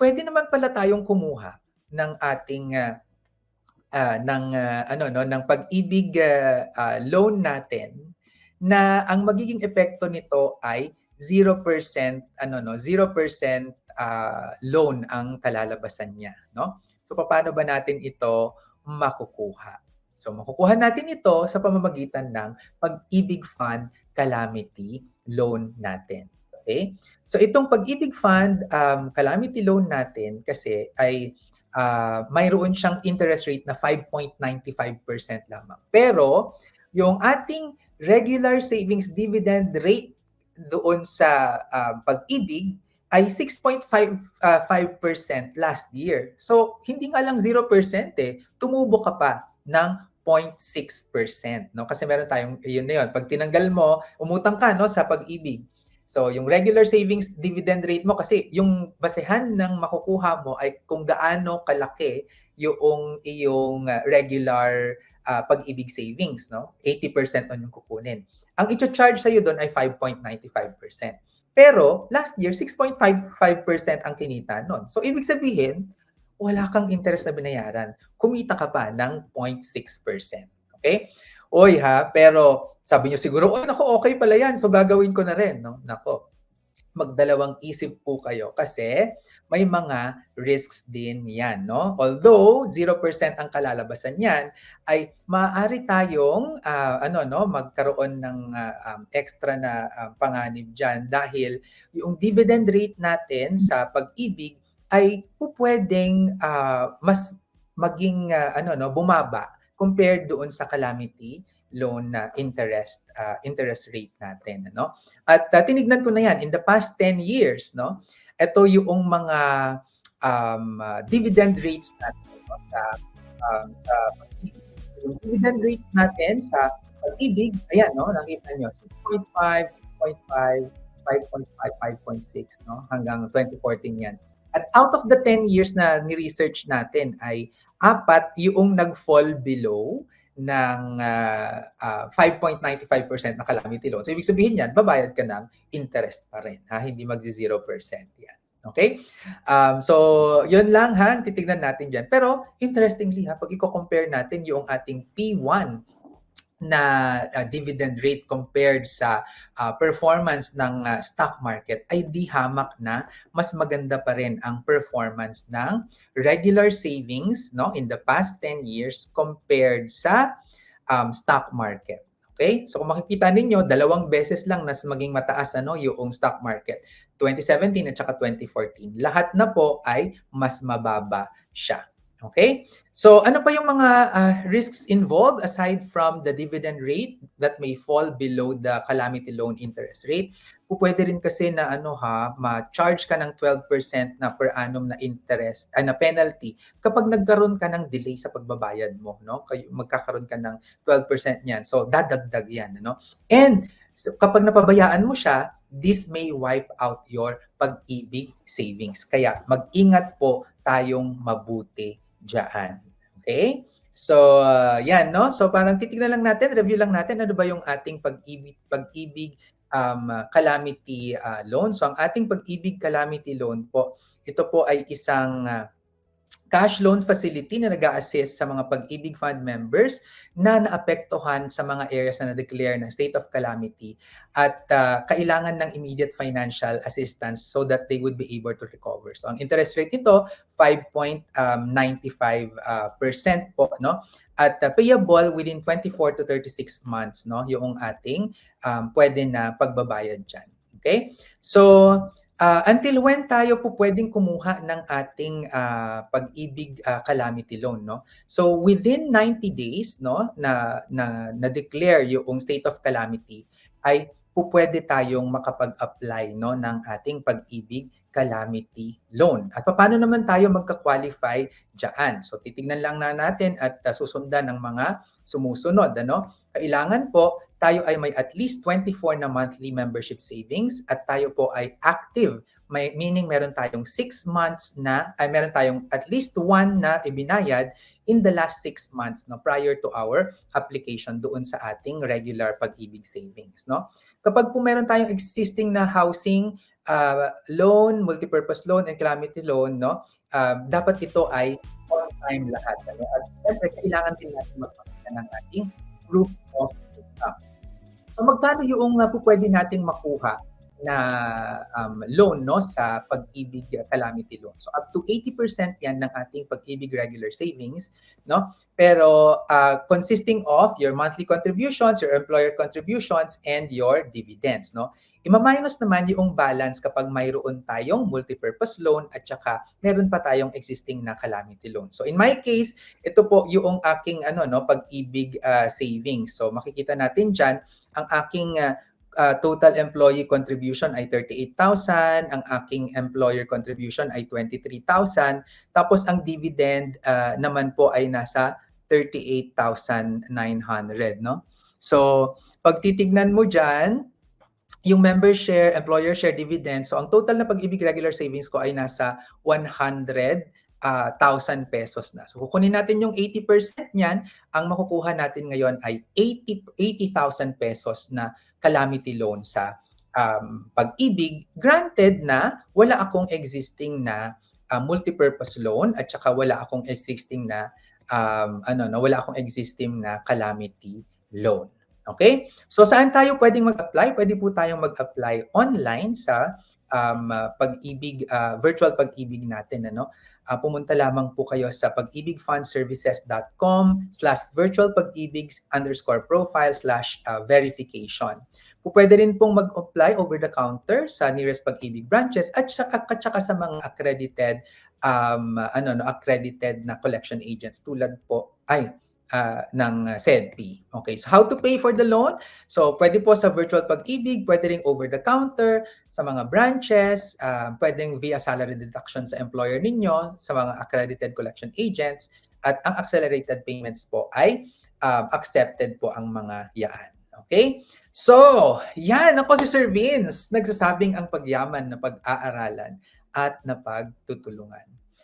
pwede naman pala tayong kumuha ng ating, ng Pag-ibig, loan natin na ang magiging epekto nito ay 0% 0% loan ang kalalabasan niya, 'no? So papaano ba natin ito makukuha? So makukuha natin ito sa pamamagitan ng Pag-ibig Fund Calamity Loan natin, okay? So itong Pag-ibig Fund, Calamity Loan natin kasi ay mayroon siyang interest rate na 5.95% lamang. Pero yung ating regular savings dividend rate doon sa Pag-ibig ay 6.5% last year. So hindi nga lang 0% tumubo ka pa ng 0.6%, no? Kasi meron tayong yun na yun. Pag tinanggal mo, umutang ka no sa Pag-ibig. So, yung regular savings dividend rate mo kasi yung basehan ng makukuha mo ay kung gaano kalaki yung iyong regular Pag-ibig savings, no? 80% on yung kukunin. Ang i-charge sa iyo doon ay 5.95%. Pero last year 6.55% ang kinita noon. So ibig sabihin, wala kang interest na binayaran. Kumita ka pa ng 0.6%. Okay? Oy ha, pero sabi niyo siguro, "Oh, naku, okay pala 'yan, so gagawin ko na rin." 'No? Naku, magdalawang isip po kayo kasi may mga risks din 'yan, 'no? Although 0% ang kalalabasan niyan, ay maaari tayong, magkaroon ng, extra na, panganib diyan dahil yung dividend rate natin sa Pag-ibig ay pupuwedeng, mas maging, bumaba compared doon sa calamity loan na interest rate natin, ano? At tinignan ko na 'yan in the past 10 years, no? Ito yung mga dividend rates natin, no, sa Pag-ibig. Yung dividend rates natin sa Pag-ibig, ayan, no, nakita niyo 6.5, 6.5, 5.5, 5.6, no, hanggang 2014 'yan. At out of the 10 years na ni-research natin ay 4 yung nag-fall below ng 5.95% na calamity loan. So ibig sabihin niyan, babayad ka ng interest pa rin, ha? Hindi magzi-0% 'yan. Okay? So yun lang ha, titignan natin diyan. Pero interestingly ha, pag i-compare natin yung ating P1 na dividend rate compared sa performance ng stock market ay di hamak na mas maganda pa rin ang performance ng regular savings, no, in the past 10 years compared sa stock market. Okay? So kung makikita ninyo, 2 beses lang nas maging mataas yung stock market. 2017 at saka 2014. Lahat na po ay mas mababa siya. Okay? So ano pa yung mga risks involved aside from the dividend rate that may fall below the calamity loan interest rate? Pwede rin kasi na ma-charge ka ng 12% na per annum na interest, na penalty kapag nagkaroon ka ng delay sa pagbabayad mo, no? Magkakaroon ka ng 12% niyan. So dadagdag 'yan, ano? And so, kapag napabayaan mo siya, this may wipe out your Pag-ibig savings. Kaya mag-ingat po tayong mabuti diyan. Okay? So, yan, no? So, parang titignan lang natin, review lang natin ano ba yung ating Pag-ibig calamity loan. So, ang ating Pag-ibig calamity loan po, ito po ay isang cash loan facility na nag-a-assist sa mga Pag-ibig Fund members na naapektuhan sa mga areas na na-declare na state of calamity at kailangan ng immediate financial assistance so that they would be able to recover. So ang interest rate nito 5.95% po, no? At payable within 24 to 36 months, no? Yung ating pwede na pagbabayad diyan. Okay? So until when tayo po pwedeng kumuha ng ating Pag-ibig calamity loan, no? So within 90 days, no, na declare yung state of calamity ay pwede tayong makapag-apply, no, ng ating Pag-ibig calamity loan. At paano naman tayo magka-qualify diyan? So titingnan lang natin at susundan ng mga sumusunod, ano? Kailangan po tayo ay may at least 24 na monthly membership savings at tayo po ay active. Meaning meron tayong 6 months na, meron tayong at least 1 na ibinayad in the last 6 months, no, prior to our application doon sa ating regular Pag-ibig savings, no? Kapag po meron tayong existing na housing loan, multipurpose loan, and calamity loan, no? Dapat ito ay on time lahat. Ano? At siyempre, kailangan din natin magpakita ng ating proof of income. So magkano yung pwede nating makuha na loan, no, sa Pag-ibig Calamity Loan? So up to 80% yan ng ating Pag-ibig regular savings, no? Pero consisting of your monthly contributions, your employer contributions, and your dividends, no? Ima-minus naman yung balance kapag mayroon tayong multipurpose loan at saka meron pa tayong existing na calamity loan. So in my case, ito po yung aking Pag-ibig savings. So makikita natin diyan ang aking total employee contribution ay 38,000, ang aking employer contribution ay 23,000, tapos ang dividend naman po ay nasa 38,900, no? So pag titignan mo diyan, yung member share, employer share dividend, so ang total na Pag-ibig regular savings ko ay nasa 100,000 pesos na. So kukunin natin yung 80% niyan, ang makukuha natin ngayon ay 80,000 pesos na calamity loan sa Pag-ibig. Granted na wala akong existing na multipurpose loan at saka wala akong existing na wala akong existing na calamity loan. Okay? So saan tayo pwedeng mag-apply? Pwede po tayong mag-apply online sa Pag-ibig, virtual Pag-ibig natin. Pumunta lamang po kayo sa pag-ibigfundservices.com/virtualpag-ibig_profile/verification. Pwede rin pong mag-apply over the counter sa nearest Pag-ibig branches at saka sa mga accredited accredited na collection agents tulad po ng SEDP. Okay, so how to pay for the loan? So pwede po sa virtual Pag-ibig, pwede rin over the counter, sa mga branches, pwedeng via salary deduction sa employer ninyo, sa mga accredited collection agents, at ang accelerated payments po ay accepted po ang mga yaan. Okay? So, yan ako si Sir Vince, nagsasabing ang pagyaman na pag-aaralan at napagtutulungan.